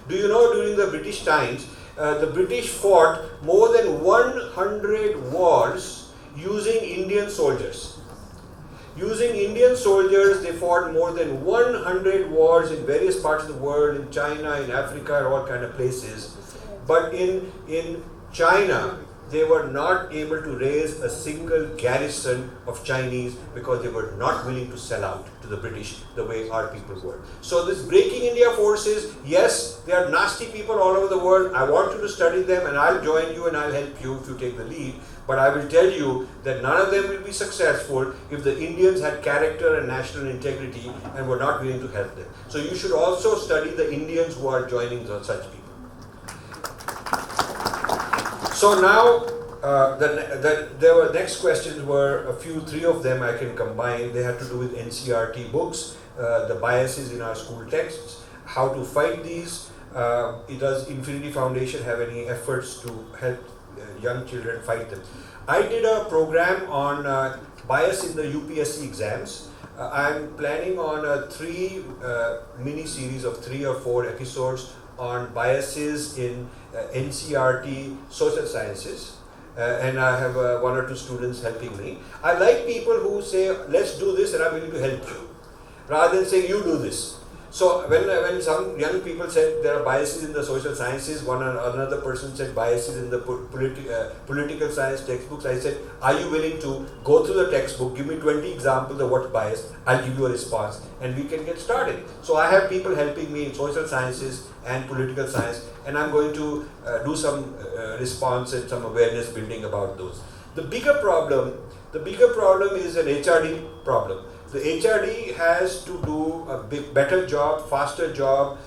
Do you know during the British times, the British fought more than 100 wars using Indian soldiers. Using Indian soldiers, they fought more than 100 wars in various parts of the world, in China, in Africa, and all kind of places. But in China, they were not able to raise a single garrison of Chinese because they were not willing to sell out to the British the way our people were. So this Breaking India forces, yes, they are nasty people all over the world. I want you to study them, and I'll join you and I'll help you if you take the lead. But I will tell you that none of them will be successful if the Indians had character and national integrity and were not willing to help them. So you should also study the Indians who are joining such people. So now, there were next questions were three of them I can combine. They had to do with NCRT books, the biases in our school texts, how to fight these. Does Infinity Foundation have any efforts to help young children fight them? I did a program on bias in the UPSC exams. I'm planning on a mini series of 3 or 4 episodes on biases in NCRT social sciences, and I have 1 or 2 students helping me. I like people who say, let's do this and I'm willing to help you, rather than saying, you do this. So when some young people said there are biases in the social sciences, another person said biases in the political science textbooks, I said, are you willing to go through the textbook, give me 20 examples of what's bias, I'll give you a response, and we can get started. So I have people helping me in social sciences and political science, and I'm going to do some response and some awareness building about those. The bigger problem is an HRD problem. The HRD has to do a better job, faster job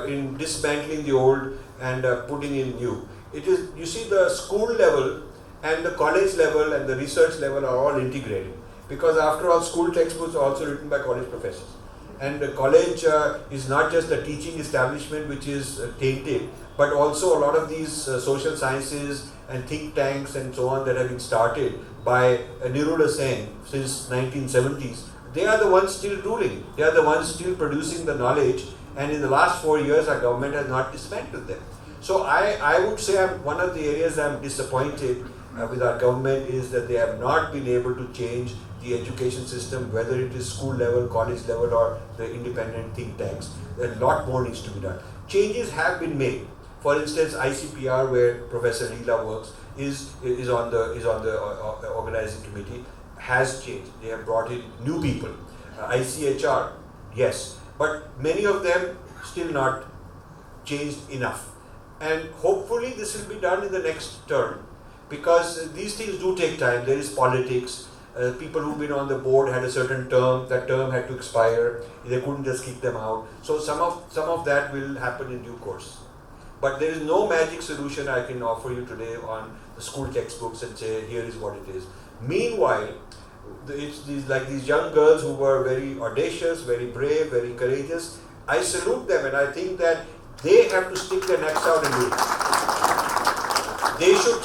in dismantling the old and putting in new. You see, the school level and the college level and the research level are all integrated, because after all, school textbooks are also written by college professors. And the college is not just a teaching establishment which is tainted, but also a lot of these social sciences and think tanks and so on that have been started by Nirula Sen since 1970s. They are the ones still ruling. They are the ones still producing the knowledge, and in the last 4 years our government has not dismantled them. So I would say one of the areas I'm disappointed with our government is that they have not been able to change the education system, whether it is school level, college level, or the independent think tanks. A lot more needs to be done. Changes have been made. For instance, ICPR, where Professor Leela works, is on the organizing committee, has changed. They have brought in new people. ICHR, yes, but many of them still not changed enough. And hopefully this will be done in the next term, because these things do take time. There is politics. People who've been on the board had a certain term. That term had to expire. They couldn't just kick them out. So some of that will happen in due course. But there is no magic solution I can offer you today on the school textbooks and say, here is what it is. Meanwhile, it's these young girls who were very audacious, very brave, very courageous. I salute them, and I think that they have to stick their necks out and do it. They should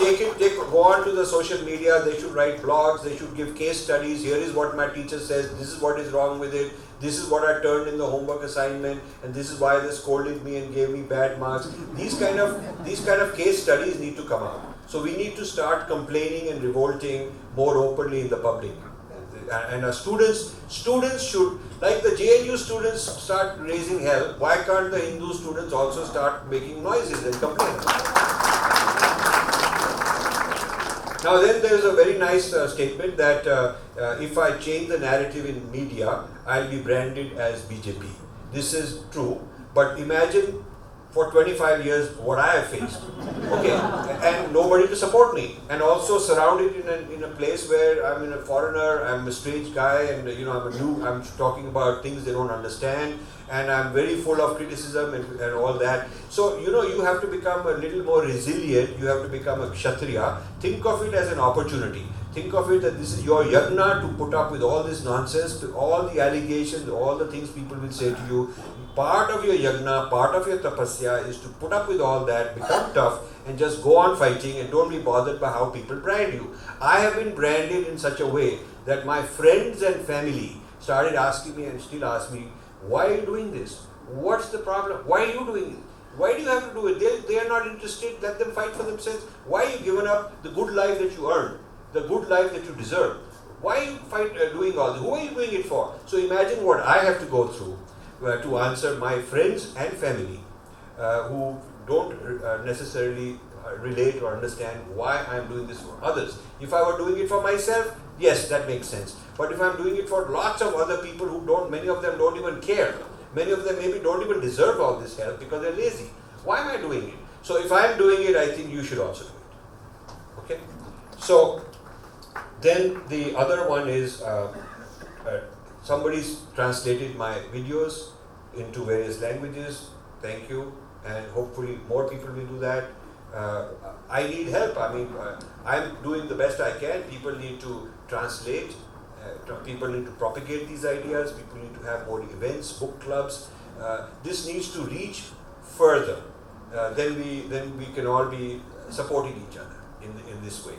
go on to the social media, they should write blogs, they should give case studies. Here is what my teacher says, this is what is wrong with it, this is what I turned in the homework assignment, and this is why they scolded me and gave me bad marks. These kind of case studies need to come out. So we need to start complaining and revolting more openly in the public. And our students should, like the JNU students start raising hell, why can't the Hindu students also start making noises and complaining? Now then, there is a very nice statement that if I change the narrative in media, I'll be branded as BJP. This is true, but imagine for 25 years what I have faced, okay, and nobody to support me, and also surrounded in a place where I'm a foreigner, I'm a strange guy, and I'm talking about things they don't understand, and I'm very full of criticism and all that. So you have to become a little more resilient. You have to become a Kshatriya. Think of it as an opportunity. Think of it that this is your yagna to put up with all this nonsense, to all the allegations, all the things people will say to you. Part of your yagna, part of your tapasya is to put up with all that, become tough, and just go on fighting, and don't be bothered by how people brand you. I have been branded in such a way that my friends and family started asking me and still ask me, why are you doing this? What's the problem? Why are you doing it? Why do you have to do it? They are not interested, let them fight for themselves. Why are you giving up the good life that you earned, the good life that you deserve? Why are you doing all this? Who are you doing it for? So imagine what I have to go through to answer my friends and family who don't necessarily relate or understand why I am doing this for others. If I were doing it for myself, yes, that makes sense. But if I'm doing it for lots of other people who don't, many of them don't even care. Many of them maybe don't even deserve all this help because they're lazy. Why am I doing it? So if I'm doing it, I think you should also do it. Okay? So then the other one is somebody's translated my videos into various languages. Thank you. And hopefully more people will do that. I need help. I mean, I'm doing the best I can. People need to translate. People need to propagate these ideas. People need to have more events, book clubs. This needs to reach further. Then we can all be supporting each other in this way.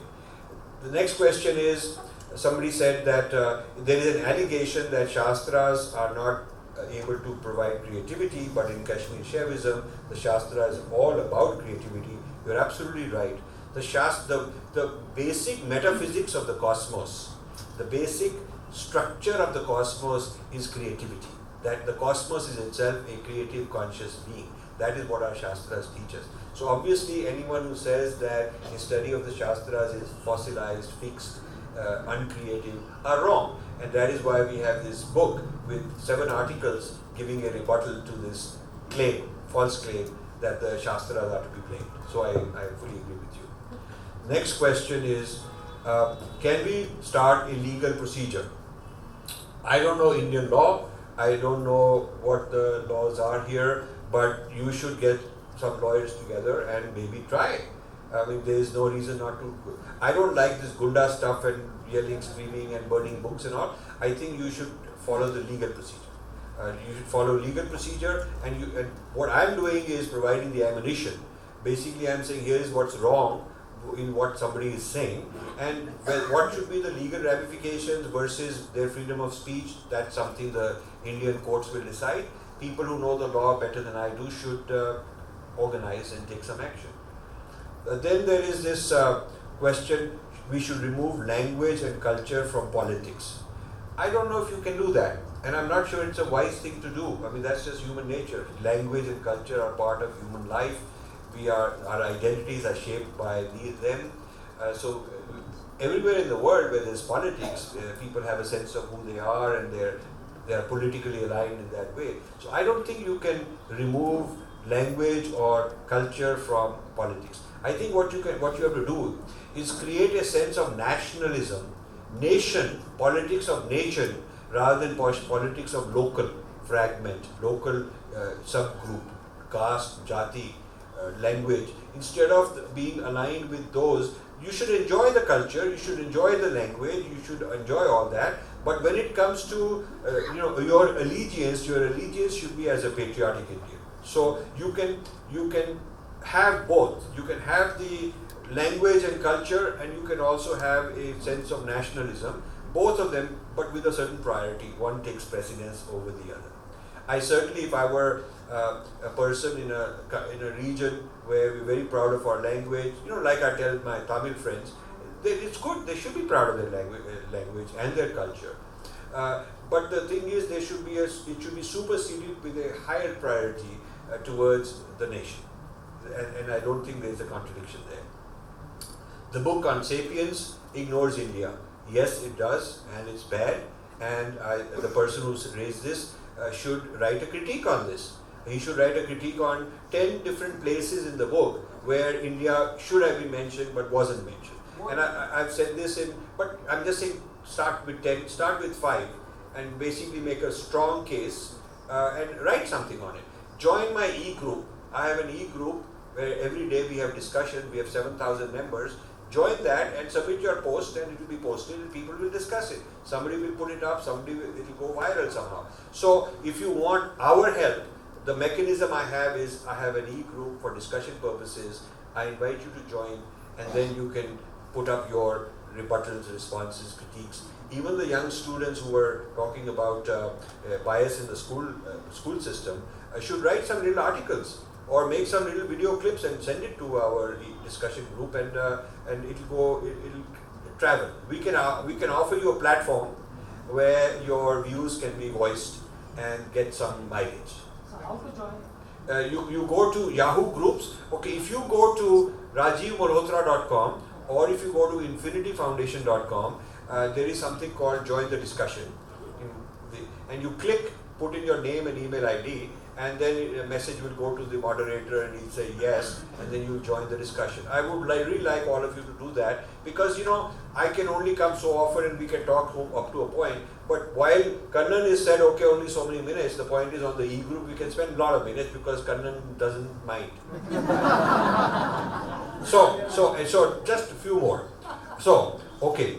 The next question is, somebody said that there is an allegation that Shastras are not able to provide creativity, but in Kashmir Shaivism, the Shastra is all about creativity. You're absolutely right. The basic metaphysics of the cosmos, the basic structure of the cosmos is creativity. That the cosmos is itself a creative, conscious being. That is what our Shastras teach us. So obviously anyone who says that a study of the Shastras is fossilized, fixed, uncreative, are wrong. And that is why we have this book with 7 articles giving a rebuttal to this claim, false claim, that the Shastras are to be blamed. So I fully agree with you. Next question is, can we start a legal procedure? I don't know Indian law. I don't know what the laws are here, but you should get some lawyers together and maybe try. I mean, there is no reason not to. I don't like this gunda stuff and yelling, screaming and burning books and all. I think you should follow the legal procedure. You should follow legal procedure, and what I'm doing is providing the ammunition. Basically, I'm saying here is what's wrong in what somebody is saying, and what should be the legal ramifications versus their freedom of speech. That's something the Indian courts will decide. People who know the law better than I do should organize and take some action. Then there is this question, we should remove language and culture from politics. I don't know if you can do that, and I'm not sure it's a wise thing to do. I mean, that's just human nature. Language and culture are part of human life. Our identities are shaped by them. So everywhere in the world where there's politics, people have a sense of who they are, and they are politically aligned in that way. So I don't think you can remove language or culture from politics. I think what you have to do is create a sense of nationalism, nation, politics of nation, rather than politics of local fragment, local subgroup, caste, jati, language. Instead of being aligned with those, you should enjoy the culture, you should enjoy the language, you should enjoy all that. But when it comes to your allegiance should be as a patriotic Indian. So you can have both. You can have the language and culture, and you can also have a sense of nationalism. Both of them, but with a certain priority. One takes precedence over the other. I certainly, if I were a person in a region where we're very proud of our language, like I tell my Tamil friends, it's good. They should be proud of their language and their culture. But the thing is, it should be superseded with a higher priority towards the nation. And I don't think there is a contradiction there. The book on Sapiens ignores India. Yes, it does, and it's bad. And the person who's raised this should write a critique on this. He should write a critique on 10 different places in the book where India should have been mentioned but wasn't mentioned. And I've said this but I'm just saying, start with 10, start with 5, and basically make a strong case and write something on it. Join my e-group. I have an e-group where every day we have discussion. We have 7,000 members. Join that and submit your post, and it will be posted and people will discuss it. Somebody will put it up, it will go viral somehow. So if you want our help, the mechanism I have is I have an e-group for discussion purposes. I invite you to join, and then you can put up your rebuttals, responses, critiques. Even the young students who were talking about bias in the school system should write some little articles or make some little video clips and send it to our discussion group, and it'll travel. We can offer you a platform where your views can be voiced and get some mileage. So how to join? You go to Yahoo groups. Okay, if you go to RajeevMalhotra.com or if you go to infinityfoundation.com, there is something called Join the Discussion. And you put in your name and email ID, and then a message will go to the moderator and he'll say yes, and then you'll join the discussion. I would really like all of you to do that, because I can only come so often and we can talk up to a point. But while Kannan is said, okay, only so many minutes, the point is on the e-group we can spend a lot of minutes because Kannan doesn't mind. So just a few more. So, okay,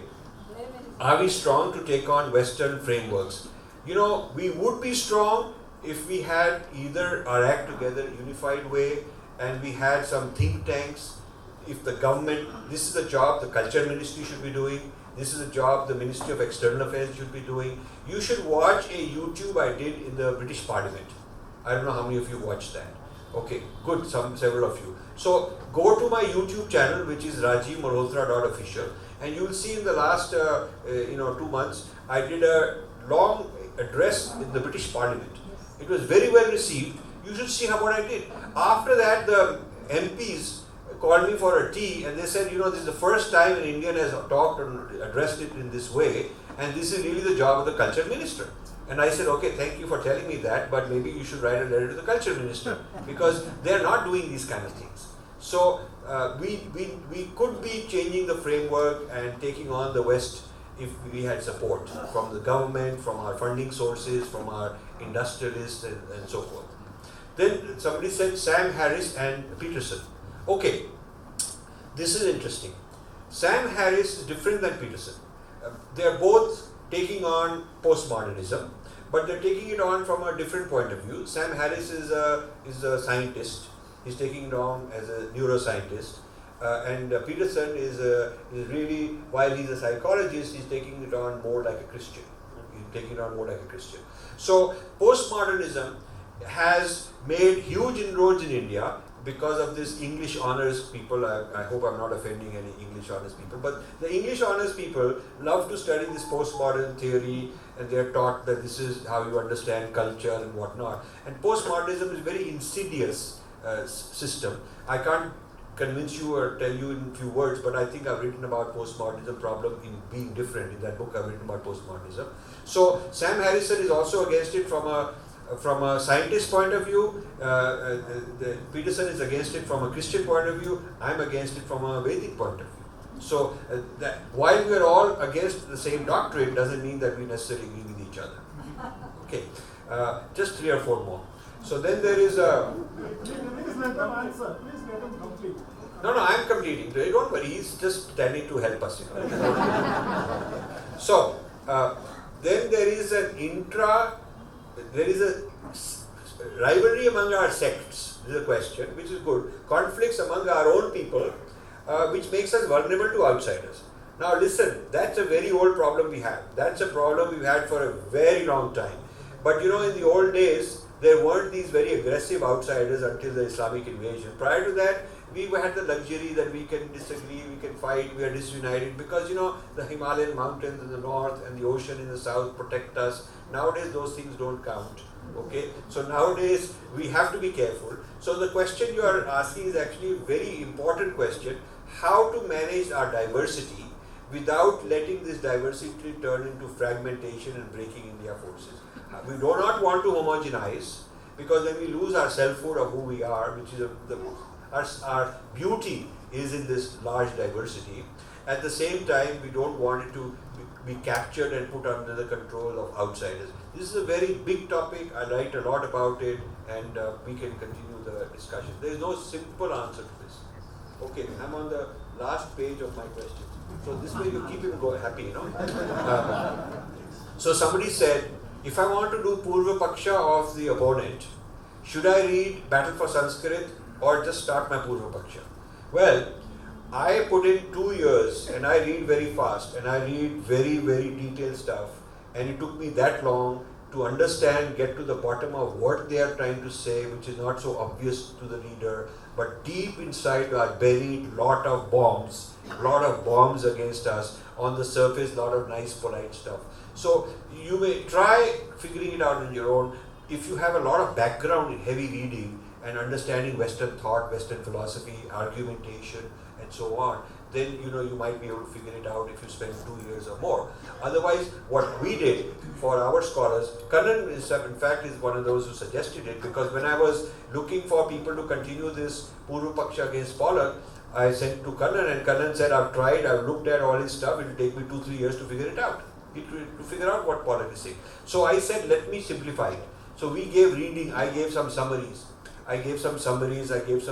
are we strong to take on Western frameworks? We would be strong if we had either our act together, unified way, and we had some think tanks. If the government, this is the job the Culture Ministry should be doing, this is the job the Ministry of External Affairs should be doing. You should watch a YouTube I did in the British Parliament. I don't know how many of you watched that. Okay, good, several of you. So go to my YouTube channel, which is rajeevmalhotra.official, and you will see in the last 2 months, I did a long address in the British Parliament. It was very well received. You should see what I did. After that, the MPs called me for a tea and they said, this is the first time an Indian has talked and addressed it in this way, and this is really the job of the Culture Minister. And I said, okay, thank you for telling me that, but maybe you should write a letter to the Culture Minister, because they're not doing these kind of things. So we could be changing the framework and taking on the West if we had support from the government, from our funding sources, from our industrialists and so forth. Then somebody said Sam Harris and Peterson. Okay, this is interesting. Sam Harris is different than Peterson. They're both taking on postmodernism, but they're taking it on from a different point of view. Sam Harris is a scientist. He's taking it on as a neuroscientist. And Peterson is really, while he's a psychologist, he's taking it on more like a Christian. So postmodernism has made huge inroads in India because of this English honors people. I hope I'm not offending any English honors people, but the English honors people love to study this postmodern theory, and they're taught that this is how you understand culture and whatnot. And postmodernism is a very insidious system. I can't convince you or tell you in a few words, but I think I've written about postmodernism problem in being different. In that book I've written about postmodernism. So Sam Harrison is also against it from a scientist point of view. Peterson is against it from a Christian point of view. I'm against it from a Vedic point of view. So that while we're all against the same doctrine doesn't mean that we necessarily agree with each other. Okay, just 3 or 4 more. So then there is a... Please let them answer. Please let them complete. No, I'm completing. Don't worry, he's just standing to help us. So, then there is a rivalry among our sects. This is a question, which is good. Conflicts among our own people, which makes us vulnerable to outsiders. Now listen, that's a very old problem we have. That's a problem we've had for a very long time. But in the old days, there weren't these very aggressive outsiders until the Islamic invasion. Prior to that, we had the luxury that we can disagree, we can fight, we are disunited because the Himalayan mountains in the north and the ocean in the south protect us. Nowadays those things don't count. Okay, so nowadays we have to be careful. So the question you are asking is actually a very important question: how to manage our diversity without letting this diversity turn into fragmentation and breaking India forces. We do not want to homogenize, because then we lose our selfhood of who we are, which is our beauty is in this large diversity. At the same time, we don't want it to be captured and put under the control of outsiders. This is a very big topic. I write a lot about it, and we can continue the discussion. There is no simple answer to this. Okay, I'm on the last page of my question. So this way you keep him happy, So somebody said, if I want to do Purva Paksha of the opponent, should I read Battle for Sanskrit or just start my Purva Paksha? Well, I put in 2 years and I read very fast and I read very, very detailed stuff, and it took me that long to understand, get to the bottom of what they are trying to say, which is not so obvious to the reader, but deep inside are buried lot of bombs against us. On the surface, lot of nice, polite stuff. So you may try figuring it out on your own. If you have a lot of background in heavy reading and understanding Western thought, Western philosophy, argumentation, and so on, then you might be able to figure it out if you spend 2 years or more. Otherwise, what we did for our scholars, Kannan is in fact is one of those who suggested it, because when I was looking for people to continue this Purva Paksha against Pollock, I sent to Kannan, and Kannan said, I've tried, I've looked at all his stuff, it will take me 2-3 years to figure it out. To figure out what Pollock is saying. So I said, let me simplify it. So we gave reading, I gave some summaries, I gave some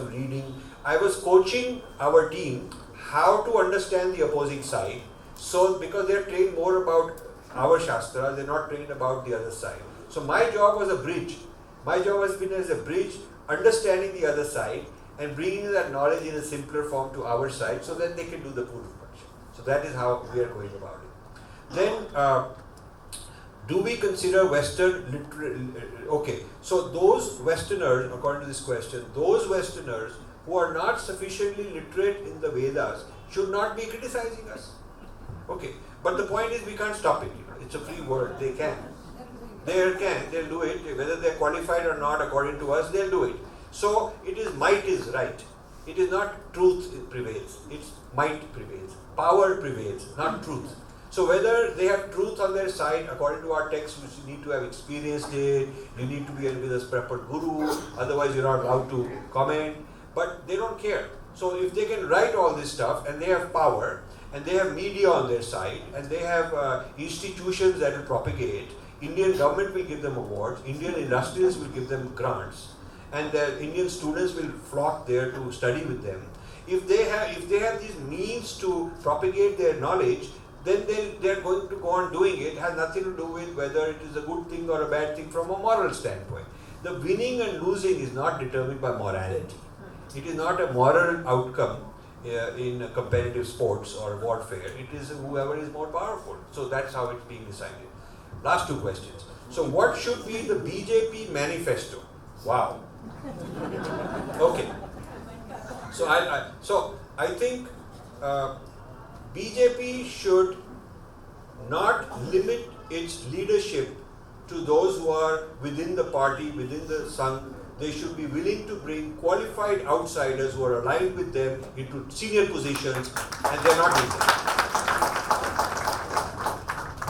reading. I was coaching our team how to understand the opposing side. So because they're trained more about our Shastra, they're not trained about the other side. So my job was a bridge. My job has been as a bridge, understanding the other side and bringing that knowledge in a simpler form to our side so that they can do the Purva Paksha. So that is how we are going about it. Then, do we consider Western okay, so those Westerners, according to this question, those Westerners who are not sufficiently literate in the Vedas should not be criticizing us. Okay, but the point is we can't stop it. It's a free word. They can. They'll do it. Whether they're qualified or not, according to us, they'll do it. So it is might is right. It is not truth prevails. It's might prevails. Power prevails, not truth. So whether they have truth on their side, according to our text, you need to have experienced it, you need to be with a prepared guru, otherwise you're not allowed to comment, but they don't care. So if they can write all this stuff and they have power, and they have media on their side, and they have institutions that will propagate, Indian government will give them awards, Indian industrialists will give them grants, and the Indian students will flock there to study with them. If they have these means to propagate their knowledge, then they're going to go on doing it. It has nothing to do with whether it is a good thing or a bad thing from a moral standpoint. The winning and losing is not determined by morality. It is not a moral outcome in competitive sports or warfare. It is whoever is more powerful. So that's how it's being decided. Last two questions. So what should be the BJP manifesto? Wow. Okay. So I think BJP should not limit its leadership to those who are within the party, within the Sangh. They should be willing to bring qualified outsiders who are aligned with them into senior positions, and they're not doing that.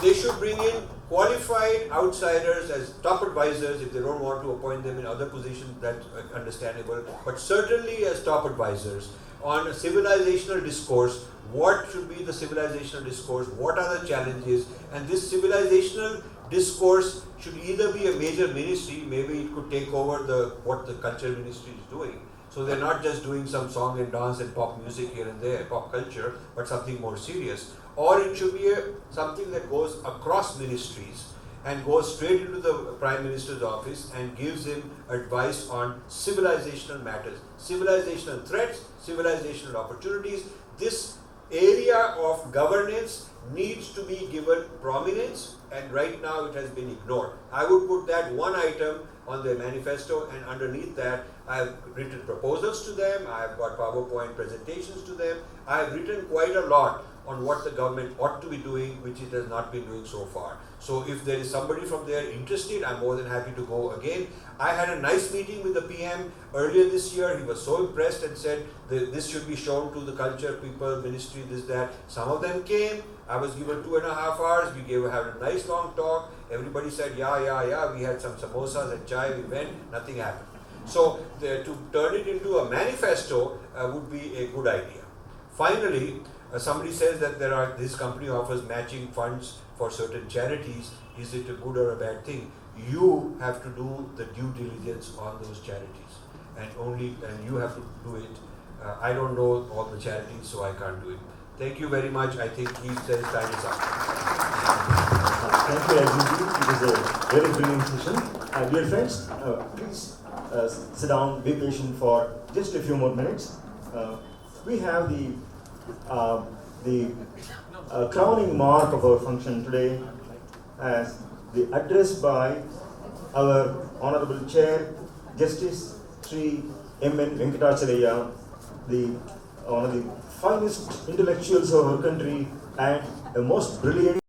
They should bring in qualified outsiders as top advisors. If they don't want to appoint them in other positions, that's understandable, but certainly as top advisors on a civilizational discourse. What should be the civilizational discourse? What are the challenges? And this civilizational discourse should either be a major ministry, maybe it could take over what the culture ministry is doing. So they're not just doing some song and dance and pop music here and there, pop culture, but something more serious. Or it should be something that goes across ministries and goes straight into the Prime Minister's office and gives him advice on civilizational matters, civilizational threats, civilizational opportunities. This area of governance needs to be given prominence, and right now it has been ignored. I would put that one item on their manifesto, and underneath that I have written proposals to them, I have got PowerPoint presentations to them, I have written quite a lot on what the government ought to be doing, which it has not been doing so far. So if there is somebody from there interested, I'm more than happy to go again. I had a nice meeting with the PM earlier this year. He was so impressed and said this should be shown to the culture people, ministry, this, that. Some of them came. I was given 2.5 hours. We had a nice long talk. Everybody said, yeah. We had some samosas and chai. We went. Nothing happened. So to turn it into a manifesto would be a good idea. Finally, somebody says that this company offers matching funds for certain charities. Is it a good or a bad thing? You have to do the due diligence on those charities, and you have to do it. I don't know all the charities, so I can't do it. Thank you very much. I think he says time is up. Thank you, Rajeev. It was a very brilliant session. Dear friends, please sit down, be patient for just a few more minutes. We have the crowning mark of our function today as the address by our Honorable Chair, Justice Sri M. Venkatachaliah, one of the finest intellectuals of our country and a most brilliant